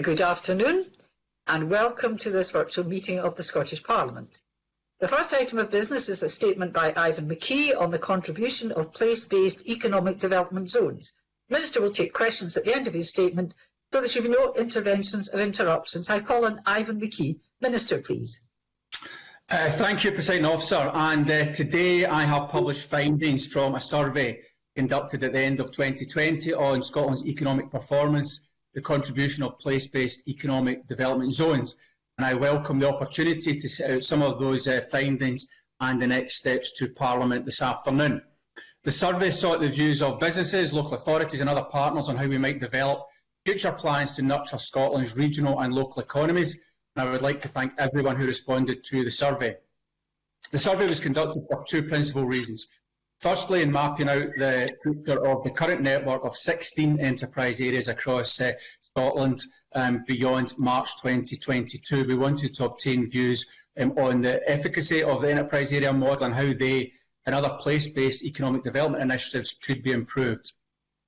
Good afternoon and welcome to this virtual meeting of the Scottish Parliament. The first item of business is a statement by Ivan McKee on the contribution of place-based economic development zones. The Minister will take questions at the end of his statement, so there should be no interventions or interruptions. I call on Ivan McKee. Minister, please. Thank you, Presiding Officer. And today I have published findings from a survey conducted at the end of 2020 on Scotland's economic performance, the contribution of place-based economic development zones. And I welcome the opportunity to set out some of those findings and the next steps to Parliament this afternoon. The survey sought the views of businesses, local authorities and other partners on how we might develop future plans to nurture Scotland's regional and local economies. And I would like to thank everyone who responded to the survey. The survey was conducted for two principal reasons. Firstly, in mapping out the future of the current network of 16 enterprise areas across Scotland beyond March 2022, we wanted to obtain views on the efficacy of the enterprise area model and how they and other place-based economic development initiatives could be improved,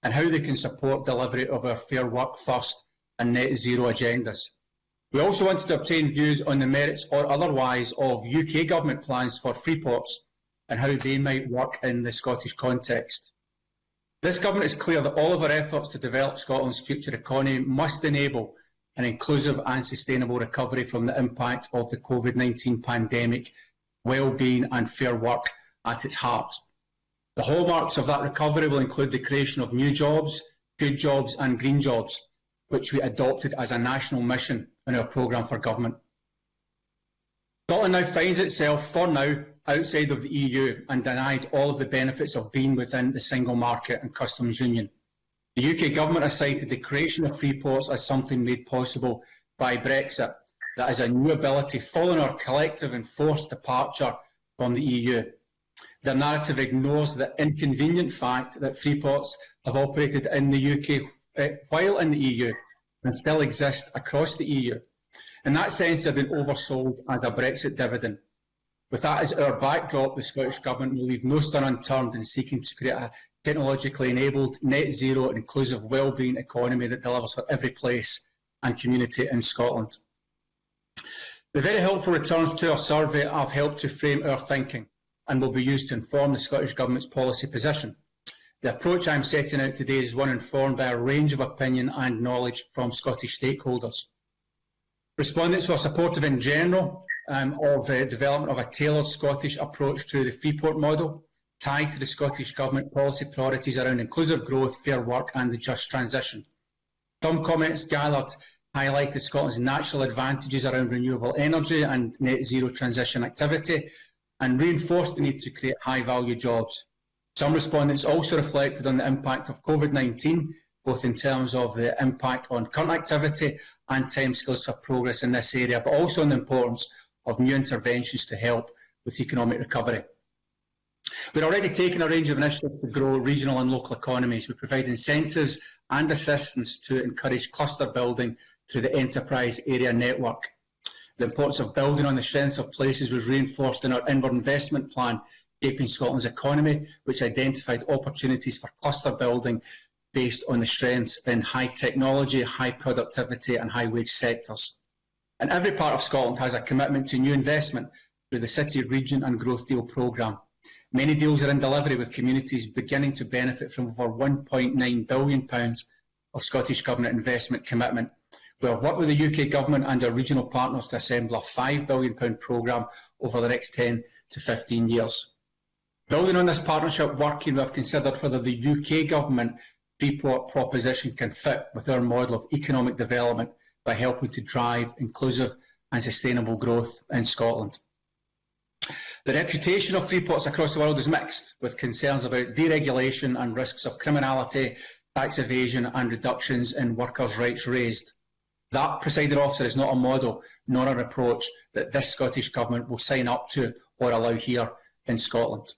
and how they can support delivery of our Fair Work First and Net Zero agendas. We also wanted to obtain views on the merits or otherwise of UK Government plans for free ports and how they might work in the Scottish context. This Government is clear that all of our efforts to develop Scotland's future economy must enable an inclusive and sustainable recovery from the impact of the COVID-19 pandemic, well-being and fair work at its heart. The hallmarks of that recovery will include the creation of new jobs, good jobs and green jobs, which we adopted as a national mission in our programme for government. Scotland now finds itself, for now, outside of the EU and denied all of the benefits of being within the single market and customs union. The UK Government has cited the creation of free ports as something made possible by Brexit. That is a new ability following our collective and forced departure from the EU. Their narrative ignores the inconvenient fact that free ports have operated in the UK while in the EU and still exist across the EU. In that sense, they've been oversold as a Brexit dividend. With that as our backdrop, the Scottish Government will leave no stone unturned in seeking to create a technologically enabled, net zero, inclusive wellbeing economy that delivers for every place and community in Scotland. The very helpful returns to our survey have helped to frame our thinking and will be used to inform the Scottish Government's policy position. The approach I am setting out today is one informed by a range of opinion and knowledge from Scottish stakeholders. Respondents were supportive in general of the development of a tailored Scottish approach to the Freeport model, tied to the Scottish Government policy priorities around inclusive growth, fair work and the just transition. Some comments gathered highlighted Scotland's natural advantages around renewable energy and net zero transition activity and reinforced the need to create high-value jobs. Some respondents also reflected on the impact of COVID-19, both in terms of the impact on current activity and timescales for progress in this area, but also on the importance of new interventions to help with economic recovery. We're already taking a range of initiatives to grow regional and local economies. We provide incentives and assistance to encourage cluster building through the enterprise area network. The importance of building on the strengths of places was reinforced in our inward investment plan, Shaping Scotland's Economy, which identified opportunities for cluster building based on the strengths in high technology, high productivity and high wage sectors. And every part of Scotland has a commitment to new investment through the City, Region and Growth Deal programme. Many deals are in delivery, with communities beginning to benefit from over £1.9 billion of Scottish Government investment commitment. We have worked with the UK Government and our regional partners to assemble a £5 billion programme over the next 10 to 15 years. Building on this partnership working, we have considered whether the UK Government Freeport proposition can fit with our model of economic development by helping to drive inclusive and sustainable growth in Scotland. The reputation of Freeports across the world is mixed, with concerns about deregulation and risks of criminality, tax evasion and reductions in workers' rights raised. That, Presiding Officer, is not a model nor an approach that this Scottish Government will sign up to or allow here in Scotland.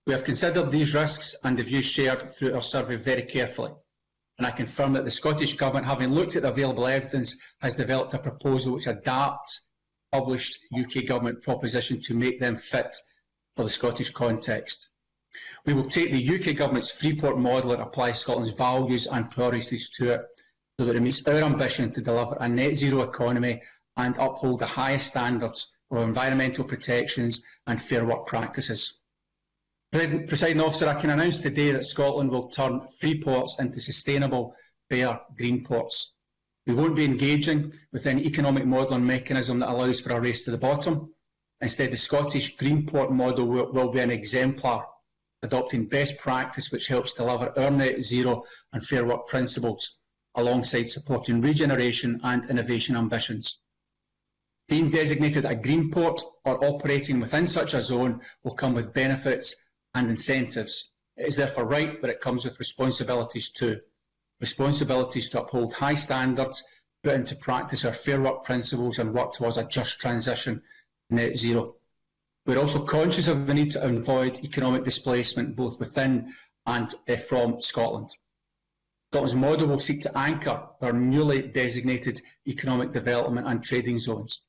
We have considered these risks and the views shared through our survey very carefully, and I confirm that the Scottish Government, having looked at the available evidence, has developed a proposal which adapts published UK Government proposition to make them fit for the Scottish context. We will take the UK Government's Freeport model and apply Scotland's values and priorities to it. so that it meets our ambition to deliver a net zero economy and uphold the highest standards of environmental protections and fair work practices. Presiding Officer, I can announce today that Scotland will turn free ports into sustainable, fair green ports. We won't be engaging with any economic model and mechanism that allows for a race to the bottom. Instead, the Scottish Green Port model will be an exemplar, adopting best practice which helps deliver our net zero and fair work principles, alongside supporting regeneration and innovation ambitions. Being designated a green port or operating within such a zone will come with benefits and incentives. It is therefore right that it comes with responsibilities too. Responsibilities to uphold high standards, put into practice our fair work principles and work towards a just transition to net zero. We're also conscious of the need to avoid economic displacement both within and from Scotland. Scotland's model will seek to anchor our newly designated economic development and trading zones.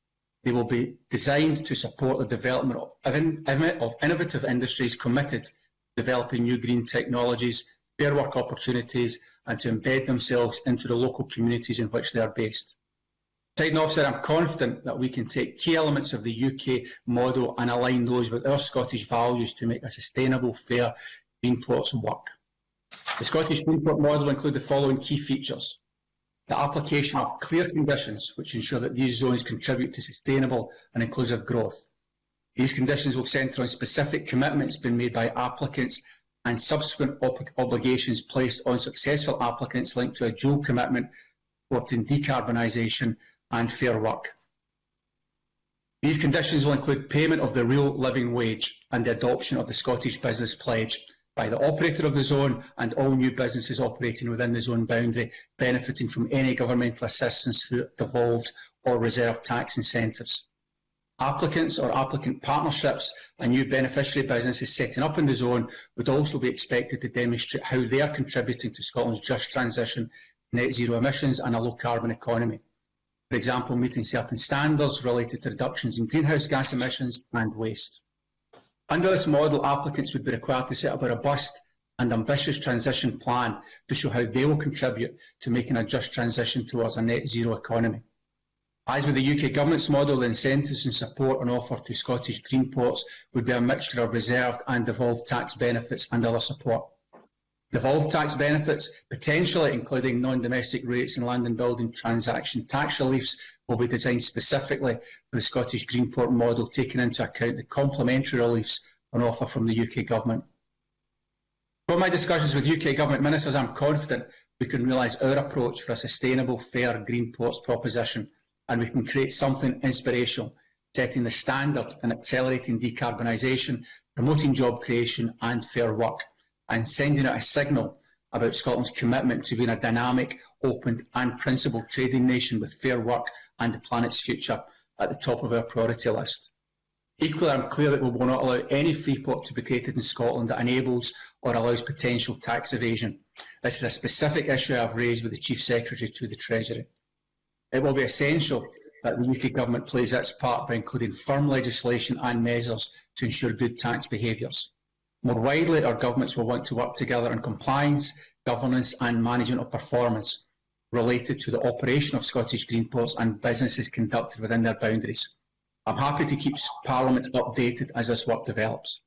They will be designed to support the development of innovative industries committed to developing new green technologies, fair work opportunities, and to embed themselves into the local communities in which they are based. Presiding Officer, I'm confident that we can take key elements of the UK model and align those with our Scottish values to make a sustainable, fair green ports work. The Scottish Green Port model include the following key features: the application of clear conditions which ensure that these zones contribute to sustainable and inclusive growth. These conditions will centre on specific commitments being made by applicants and subsequent obligations placed on successful applicants linked to a dual commitment supporting decarbonisation and fair work. These conditions will include payment of the real living wage and the adoption of the Scottish Business Pledge by the operator of the zone and all new businesses operating within the zone boundary benefiting from any governmental assistance through devolved or reserved tax incentives. Applicants or applicant partnerships and new beneficiary businesses setting up in the zone would also be expected to demonstrate how they are contributing to Scotland's just transition to net zero emissions and a low carbon economy. For example, meeting certain standards related to reductions in greenhouse gas emissions and waste. Under this model, applicants would be required to set up a robust and ambitious transition plan to show how they will contribute to making a just transition towards a net zero economy. As with the UK Government's model, the incentives and support on offer to Scottish green ports would be a mixture of reserved and devolved tax benefits and other support. Devolved tax benefits, potentially including non-domestic rates and land and building transaction tax reliefs, will be designed specifically for the Scottish Green Port model, taking into account the complementary reliefs on offer from the UK Government. From my discussions with UK Government ministers, I'm confident we can realise our approach for a sustainable, fair green ports proposition, and we can create something inspirational, setting the standard and accelerating decarbonisation, promoting job creation and fair work, and sending out a signal about Scotland's commitment to being a dynamic, open and principled trading nation with fair work and the planet's future at the top of our priority list. Equally, I'm clear that we will not allow any free port to be created in Scotland that enables or allows potential tax evasion. This is a specific issue I've raised with the Chief Secretary to the Treasury. It will be essential that the UK Government plays its part by including firm legislation and measures to ensure good tax behaviours. More widely, our governments will want to work together on compliance, governance and management of performance related to the operation of Scottish green ports and businesses conducted within their boundaries. I'm happy to keep Parliament updated as this work develops.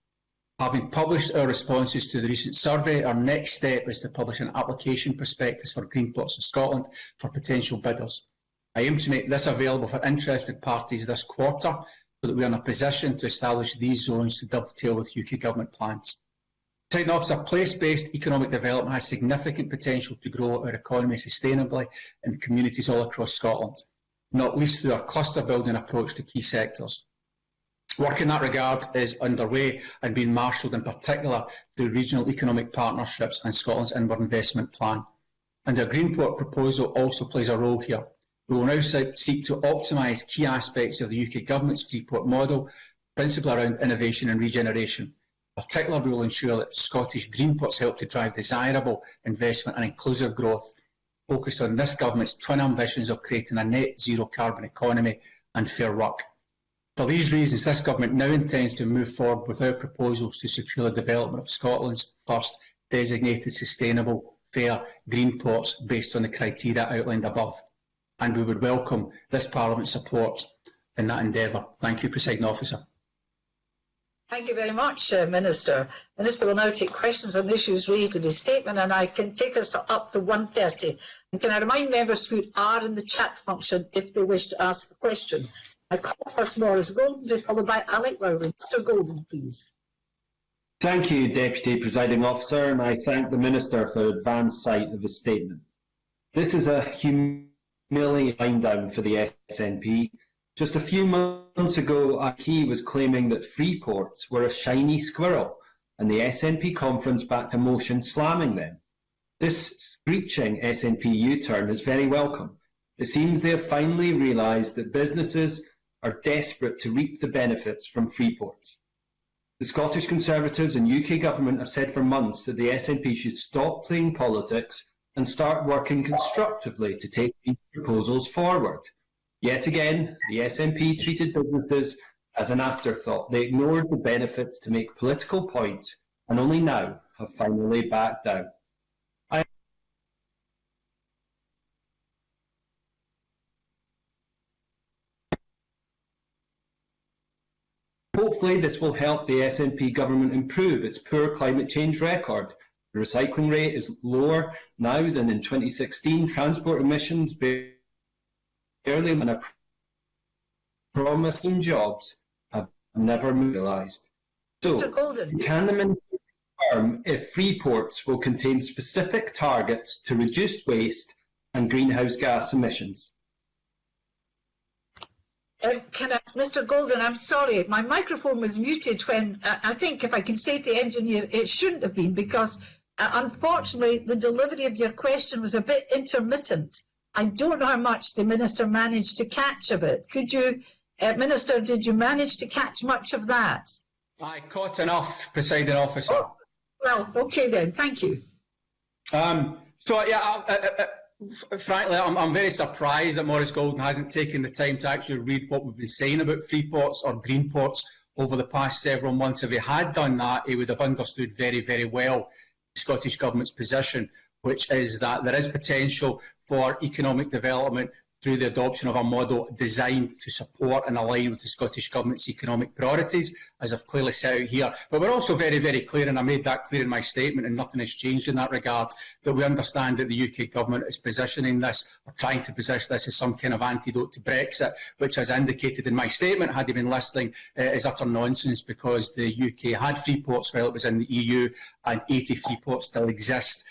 Having published our responses to the recent survey, our next step is to publish an application prospectus for green ports in Scotland for potential bidders. I aim to make this available for interested parties this quarter, so that we are in a position to establish these zones to dovetail with UK Government plans. Presiding Officer, place-based economic development has significant potential to grow our economy sustainably in communities all across Scotland, not least through our cluster building approach to key sectors. Work in that regard is underway and being marshalled in particular through regional economic partnerships and Scotland's inward investment plan. And our Green Port proposal also plays a role here. We will now seek to optimise key aspects of the UK Government's free port model, principally around innovation and regeneration. In particular, we will ensure that Scottish green ports help to drive desirable investment and inclusive growth, focused on this Government's twin ambitions of creating a net zero carbon economy and fair work. For these reasons, this Government now intends to move forward with our proposals to secure the development of Scotland's first designated sustainable, fair green ports based on the criteria outlined above. And we would welcome this Parliament's support in that endeavour. Thank you, Presiding Officer. Thank you very much, Minister. Minister will now take questions on issues raised in his statement, and I can take us up to 1:30. And can I remind members who are in the chat function if they wish to ask a question? I call first Maurice Golden, followed by Alec Rowley. Mr. Golden, please. Thank you, Deputy Presiding Officer, and I thank the Minister for advance sight of his statement. This is a humiliating line down for the SNP. Just a few months ago, he was claiming that free ports were a shiny squirrel, and the SNP conference backed a motion slamming them. This screeching SNP U-turn is very welcome. It seems they have finally realised that businesses are desperate to reap the benefits from free ports. The Scottish Conservatives and UK Government have said for months that the SNP should stop playing politics and start working constructively to take these proposals forward. Yet again, the SNP treated businesses as an afterthought. They ignored the benefits to make political points and only now have finally backed down. Hopefully this will help the SNP government improve its poor climate change record. The recycling rate is lower now than in 2016. Transport emissions barely, and a promising jobs have never realised. So, Mr. Golden. Can the Minister confirm if free ports will contain specific targets to reduce waste and greenhouse gas emissions? Mr. Golden, I'm sorry, my microphone was muted when, I think if I can say to the engineer, it shouldn't have been, because unfortunately the delivery of your question was a bit intermittent. I don't know how much the Minister managed to catch of it. Could you, Minister, did you manage to catch much of that? I caught enough, Presiding Officer. Oh, well, okay then, thank you. Frankly, I'm very surprised that Maurice Golden hasn't taken the time to actually read what we've been saying about free ports or green ports over the past several months. If he had done that, he would have understood very, very well the Scottish Government's position, which is that there is potential for economic development through the adoption of a model designed to support and align with the Scottish Government's economic priorities, as I've clearly set out here. But we're also very, very clear, and I made that clear in my statement, and nothing has changed in that regard, that we understand that the UK Government is positioning this, or trying to position this as some kind of antidote to Brexit, which, as indicated in my statement, had he been listening, is utter nonsense, because the UK had free ports while it was in the EU, and 80 free ports still exist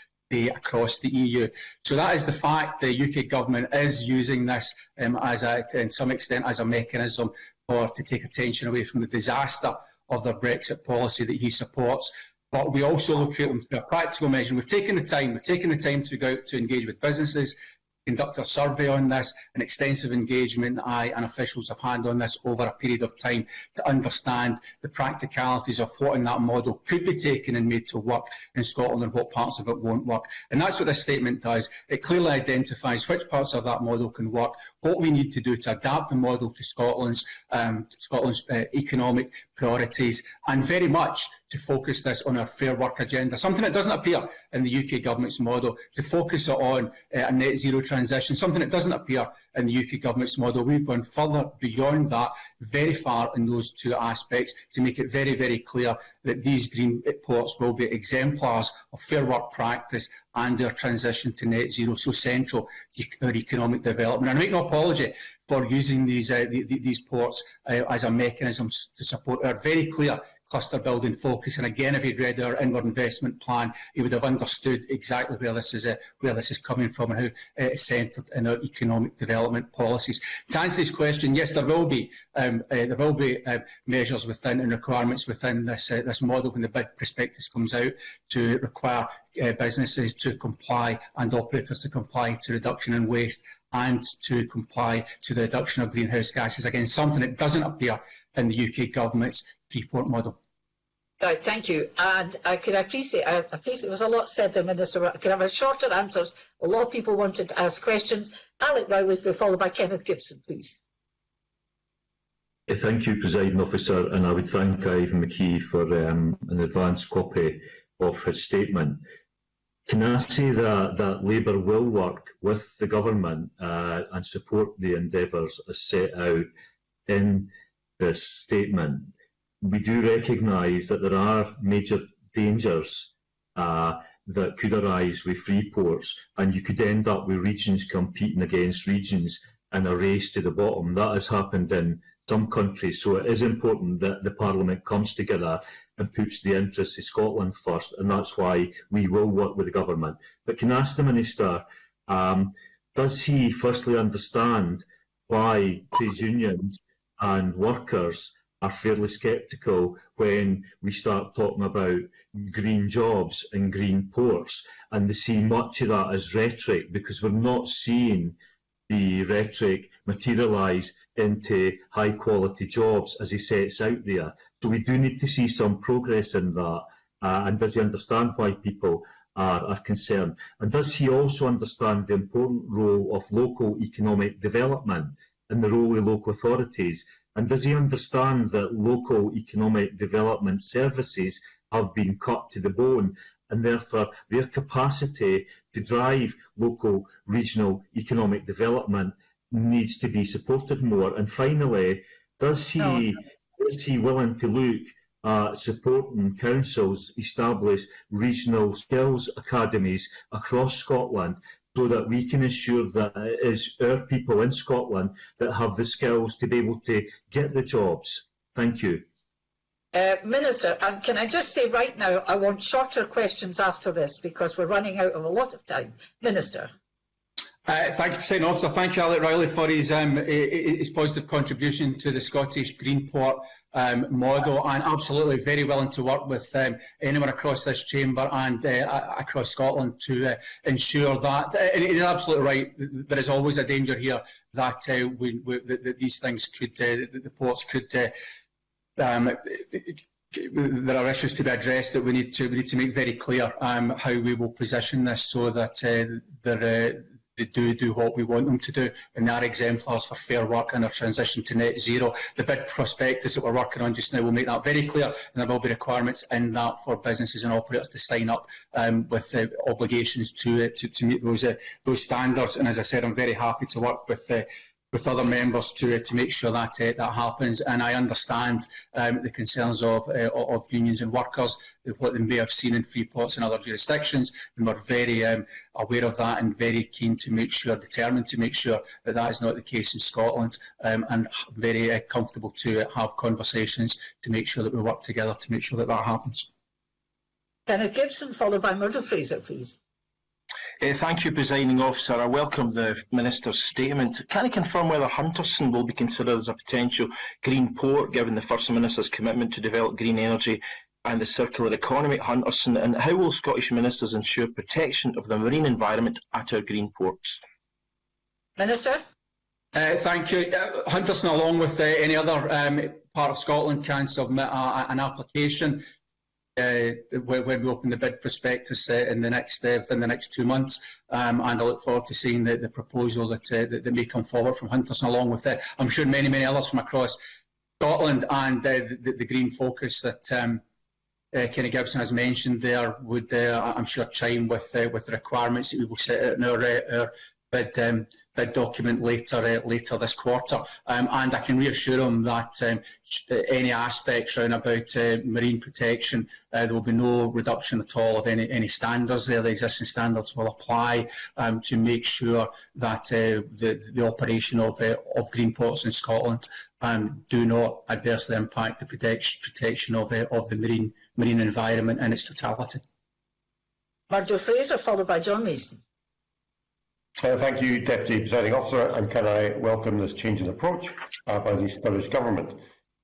across the EU. So that is the fact. The UK Government is using this in some extent as a mechanism to take attention away from the disaster of their Brexit policy that he supports. But we also look at them through a practical measure. We've taken the time to go out to engage with businesses, conduct a survey on this, an extensive engagement I and officials have had on this over a period of time to understand the practicalities of what in that model could be taken and made to work in Scotland and what parts of it won't work. And that's what this statement does. It clearly identifies which parts of that model can work, what we need to do to adapt the model to Scotland's economic priorities, and very much to focus this on our Fair Work agenda, something that doesn't appear in the UK Government's model, to focus it on a net zero transition, something that doesn't appear in the UK Government's model. We've gone further beyond that, very far in those two aspects, to make it very, very clear that these green ports will be exemplars of fair work practice and their transition to net zero, so central to our economic development. And I make no apology for using these ports as a mechanism to support our very clear cluster building focus. And again, if he'd read our inward investment plan, he would have understood exactly where this is coming from and how it's centred in our economic development policies. To answer this question, yes, there will be measures within and requirements within this model when the bid prospectus comes out to require businesses to comply and operators to comply to reduction in waste and to comply to the reduction of greenhouse gases. Again, something that doesn't appear in the UK Government's free-port model. Right, thank you. And I appreciate there was a lot said there, Minister. I could have a shorter answers. A lot of people wanted to ask questions. Alec Rowley will be followed by Kenneth Gibson, please. Thank you, Presiding Officer, and I would thank Ivan McKee for an advance copy of his statement. Can I say that Labour will work with the government and support the endeavours as set out in this statement? We do recognise that there are major dangers that could arise with free ports, and you could end up with regions competing against regions in a race to the bottom. That has happened in some countries, so it is important that the Parliament comes together and puts the interests of Scotland first, and that's why we will work with the government. But can I ask the Minister, does he firstly understand why trade unions and workers are fairly sceptical when we start talking about green jobs and green ports, and they see much of that as rhetoric, because we're not seeing the rhetoric materialise into high quality jobs as he sets out there? So we do need to see some progress in that, and does he understand why people are concerned? And does he also understand the important role of local economic development and the role of local authorities? And does he understand that local economic development services have been cut to the bone, and therefore their capacity to drive local regional economic development needs to be supported more? And finally, is he willing to look at supporting councils establish regional skills academies across Scotland, so that we can ensure that it is our people in Scotland that have the skills to be able to get the jobs? Thank you. Minister, and can I just say right now, I want shorter questions after this because we're running out of a lot of time. Minister. Thank you, Presiding Officer. Thank you, Alec Riley, for his positive contribution to the Scottish Greenport model, and absolutely very willing to work with anyone across this chamber and across Scotland to ensure that. And it is absolutely right. There is always a danger here that that these things could, the ports could. There are issues to be addressed that we need to make very clear how we will position this so that they do what we want them to do, and they are exemplars for fair work and our transition to net zero. The bid prospectus that we're working on just now will make that very clear, and there will be requirements in that for businesses and operators to sign up with obligations to meet those standards. And as I said, I'm very happy to work with other members to make sure that that happens. And I understand the concerns of unions and workers, what they may have seen in free ports and other jurisdictions, and we're very aware of that and very keen to make sure, determined to make sure that that is not the case in Scotland, and very comfortable to have conversations to make sure that we work together to make sure that that happens. Kenneth Gibson, followed by Murdo Fraser, please. Thank you, Presiding Officer. I welcome the Minister's statement. Can I confirm whether Hunterston will be considered as a potential green port, given the First Minister's commitment to develop green energy and the circular economy at Hunterston, and how will Scottish Ministers ensure protection of the marine environment at our green ports? Minister. Thank you. Hunterston, along with any other part of Scotland, can submit an application when we open the bid prospectus within the next 2 months, and I look forward to seeing the proposal that may come forward from Hunterston, along with I'm sure many others from across Scotland, and the green focus that Kenny Gibson has mentioned there would, I'm sure, chime with the requirements that we will set out in our bid document later this quarter, and I can reassure him that any aspects around about marine protection, there will be no reduction at all of any standards there. The existing standards will apply to make sure that the operation of green ports in Scotland do not adversely impact the protection of the marine environment in its totality. Murdo Fraser, followed by John Mason. Thank you, Deputy Presiding Officer, and can I welcome this change in approach by the Scottish Government.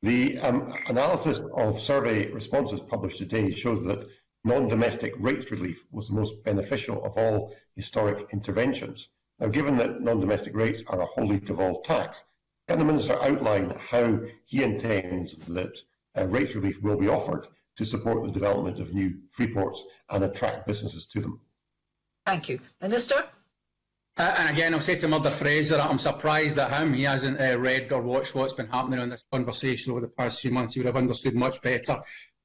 The analysis of survey responses published today shows that non-domestic rates relief was the most beneficial of all historic interventions. Now, given that non-domestic rates are a wholly devolved tax, can the Minister outline how he intends that rates relief will be offered to support the development of new free ports and attract businesses to them? Thank you. Minister. And again, I'll say to Murdo Fraser, I'm surprised at him. He hasn't read or watched what's been happening on this conversation over the past few months. He would have understood much better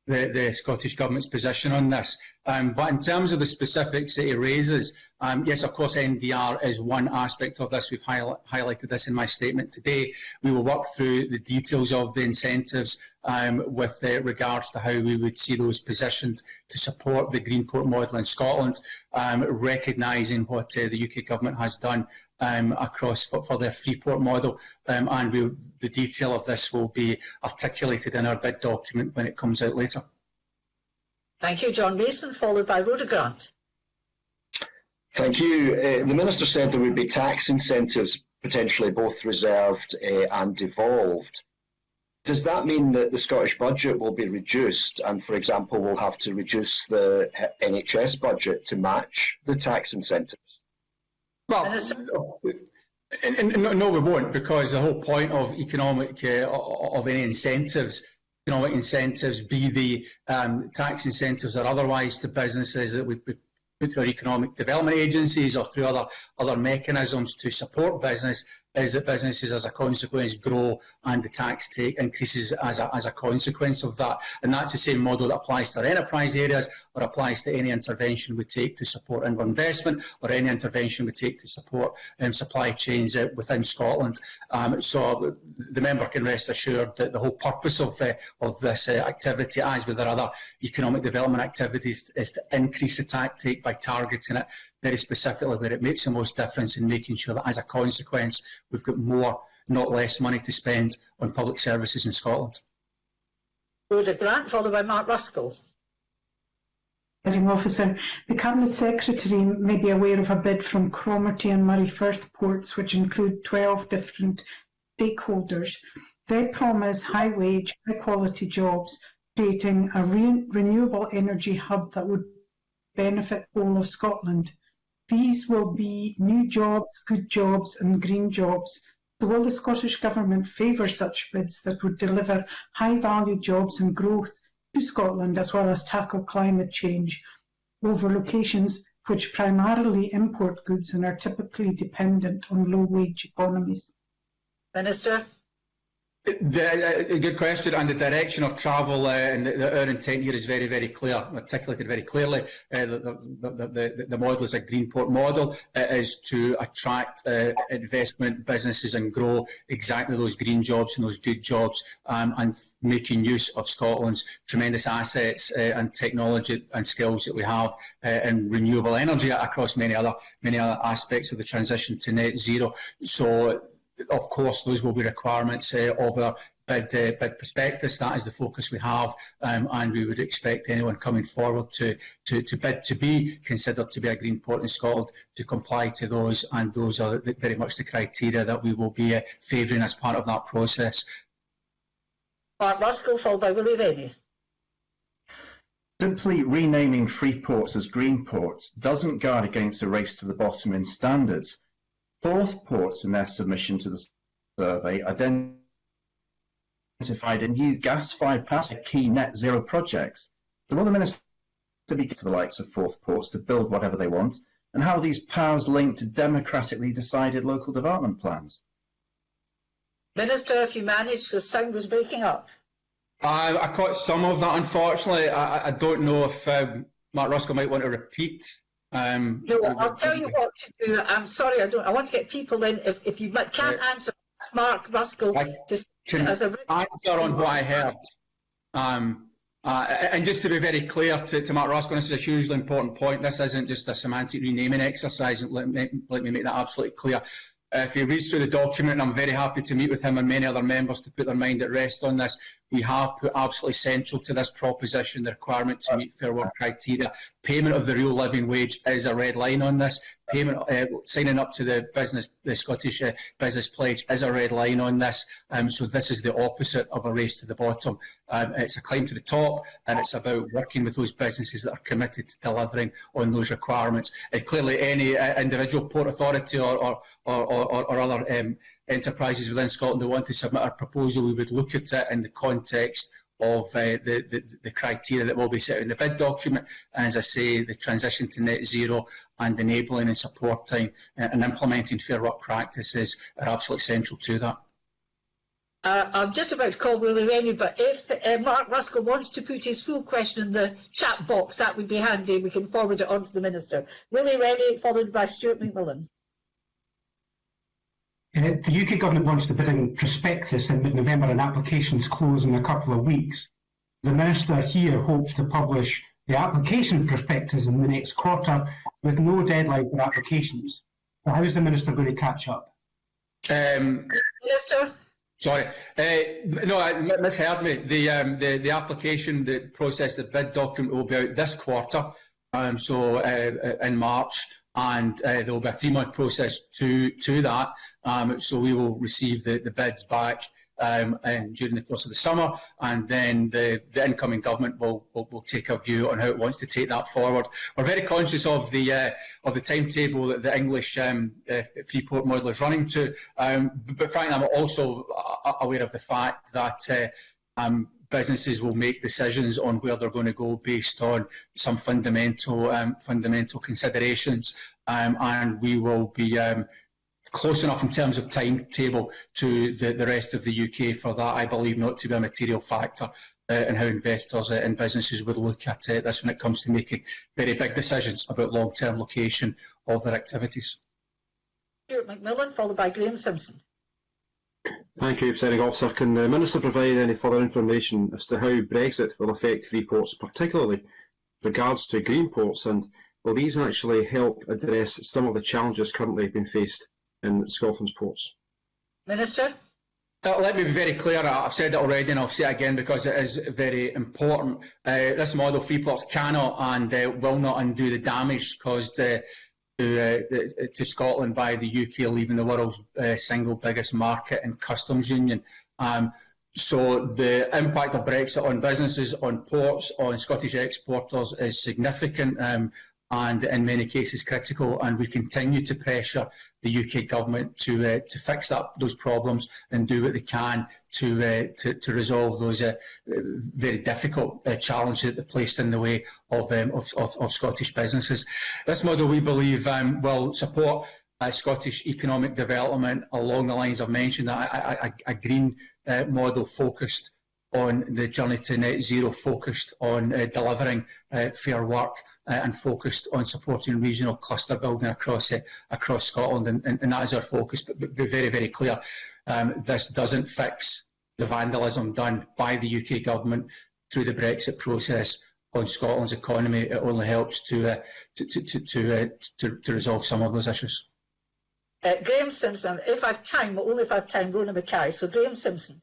the Scottish Government's position on this. But in terms of the specifics that he raises, yes, of course, NDR is one aspect of this. We've highlighted this in my statement today. We will work through the details of the incentives with regards to how we would see those positioned to support the Greenport model in Scotland, recognising what the UK Government has done across for their Freeport model, and the detail of this will be articulated in our bid document when it comes out later. Thank you, John Mason, followed by Rhoda Grant. Thank you. The Minister said there would be tax incentives potentially both reserved and devolved. Does that mean that the Scottish budget will be reduced and, for example, we'll have to reduce the NHS budget to match the tax incentives? Well, no, we won't, because the whole point of economic of any incentives, economic incentives, be the tax incentives or otherwise to businesses that we put through our economic development agencies or through other mechanisms to support business, is that businesses as a consequence grow and the tax take increases as a consequence of that. And that's the same model that applies to our enterprise areas or applies to any intervention we take to support inward investment or any intervention we take to support supply chains within Scotland. So the member can rest assured that the whole purpose of this activity, as with our other economic development activities, is to increase the tax take by targeting it very specifically where it makes the most difference in making sure that as a consequence we've got more, not less money to spend on public services in Scotland. Rhoda Grant, followed by Mark Ruskell. Officer, the Cabinet Secretary may be aware of a bid from Cromarty and Murray Firth ports, which include 12 different stakeholders. They promise high-wage, high-quality jobs, creating a renewable energy hub that would benefit all of Scotland. These will be new jobs, good jobs and green jobs. So will the Scottish Government favour such bids that would deliver high-value jobs and growth to Scotland, as well as tackle climate change over locations which primarily import goods and are typically dependent on low-wage economies? Minister. A good question, and the direction of travel and our intent here is very, very clear, articulated very clearly. The model is a Greenport model. It is to attract investment businesses and grow exactly those green jobs and those good jobs, and making use of Scotland's tremendous assets and technology and skills that we have in renewable energy across many other aspects of the transition to net zero. So, of course, those will be requirements of our bid prospectus. That is the focus we have, and we would expect anyone coming forward to bid to be considered to be a green port in Scotland to comply to those, and those are very much the criteria that we will be favouring as part of that process. Mark Ruskell, followed by Willie Rennie. Simply renaming free ports as green ports doesn't guard against a race to the bottom in standards. Forth ports in their submission to the survey identified a new gas-fired power key net zero projects. So will the Minister be to the likes of Forth ports to build whatever they want, and how are these powers linked to democratically decided local development plans? Minister, if you managed, the sound was breaking up. I caught some of that, unfortunately. I don't know if Mark Ruskell might want to repeat. No, I'll tell you what to do. I'm sorry, I want to get people in. If you can't answer, ask Mark Ruskell to as a answer on what I heard. And just to be very clear to Mark Ruskell, this is a hugely important point. This isn't just a semantic renaming exercise. Let me make that absolutely clear. If he reads through the document, and I'm very happy to meet with him and many other members to put their mind at rest on this, we have put absolutely central to this proposition the requirement to meet Fair Work criteria. Payment of the real living wage is a red line on this. Payment, signing up to the Scottish Business Pledge is a red line on this. So this is the opposite of a race to the bottom. It's a climb to the top, and it's about working with those businesses that are committed to delivering on those requirements. And clearly, any individual port authority or other enterprises within Scotland that want to submit a proposal, we would look at it in the context of the criteria that will be set in the bid document. And as I say, the transition to net zero and enabling and supporting and implementing fair work practices are absolutely central to that. I'm just about to call Willie Rennie, but if Mark Ruskell wants to put his full question in the chat box, that would be handy. We can forward it on to the Minister. Willie Rennie, followed by Stuart McMillan. The UK Government launched the bidding prospectus in mid-November and applications close in a couple of weeks. The Minister here hopes to publish the application prospectus in the next quarter with no deadline for applications. So how is the Minister going to catch up? Minister? Sorry, no, I misheard me. The application, the process, the bid document will be out this quarter, so in March, and there will be a 3-month process to that. So we will receive the bids back during the course of the summer, and then the incoming government will take a view on how it wants to take that forward. We're very conscious of the timetable that the English Freeport model is running to, but frankly, I'm also aware of the fact that businesses will make decisions on where they're going to go based on some fundamental considerations, and we will be close enough in terms of timetable to the rest of the UK for that, I believe, not to be a material factor in how investors and businesses would look at this when it comes to making very big decisions about long-term location of their activities. Stuart McMillan, followed by Graham Simpson. Thank you, Presiding Officer. Can the Minister provide any further information as to how Brexit will affect free ports, particularly regards to green ports, and will these actually help address some of the challenges currently being faced in Scotland's ports? Minister? Let me be very clear, I've said it already and I'll say it again because it is very important. This model, free ports, cannot and will not undo the damage caused to Scotland by the UK leaving the world's single biggest market and customs union. So the impact of Brexit on businesses, on ports, on Scottish exporters is significant and in many cases critical, and we continue to pressure the UK government to fix up those problems and do what they can to resolve those very difficult challenges that are placed in the way of Scottish businesses. This model, we believe, will support Scottish economic development along the lines I've mentioned, a green model focused on the journey to net zero, focused on delivering fair work and focused on supporting regional cluster building across Scotland, and that is our focus. But be very, very clear, this doesn't fix the vandalism done by the UK government through the Brexit process on Scotland's economy. It only helps to resolve some of those issues. Graham Simpson, if I've time, only if I've time, Rona Mackay. So Graham Simpson.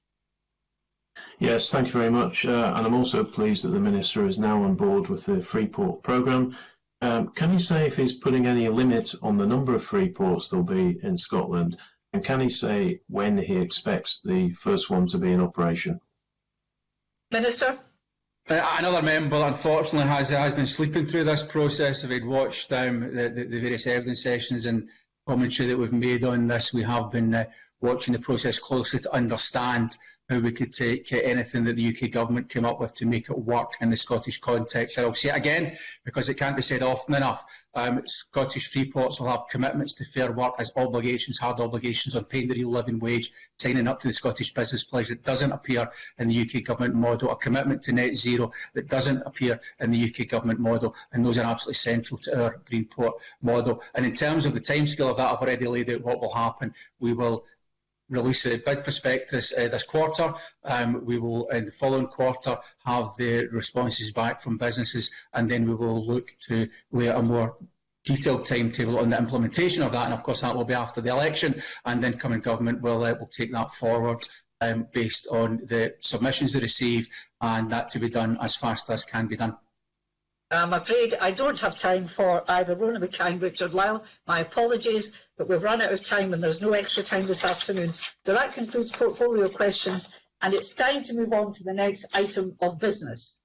Yes, thank you very much. And I'm also pleased that the Minister is now on board with the Freeport programme. Can you say if he's putting any limit on the number of free ports there'll be in Scotland? And can he say when he expects the first one to be in operation? Minister? Another member, unfortunately, has been sleeping through this process. If he'd watched the various evidence sessions and commentary that we've made on this, we have been watching the process closely to understand how we could take anything that the UK government came up with to make it work in the Scottish context. I'll say it again because it can't be said often enough. Scottish free ports will have commitments to fair work as obligations, hard obligations on paying the real living wage, signing up to the Scottish Business Pledge that doesn't appear in the UK government model, a commitment to net zero that doesn't appear in the UK government model, and those are absolutely central to our green port model. And in terms of the timescale of that, I've already laid out what will happen. We will release a bid prospectus this quarter. We will, in the following quarter, have the responses back from businesses, and then we will look to lay out a more detailed timetable on the implementation of that. And of course, that will be after the election, and then incoming government will take that forward based on the submissions they receive, and that to be done as fast as can be done. I'm afraid I don't have time for either Rona Mackay and Richard Lyle. My apologies, but we've run out of time and there's no extra time this afternoon. So that concludes portfolio questions, and it's time to move on to the next item of business.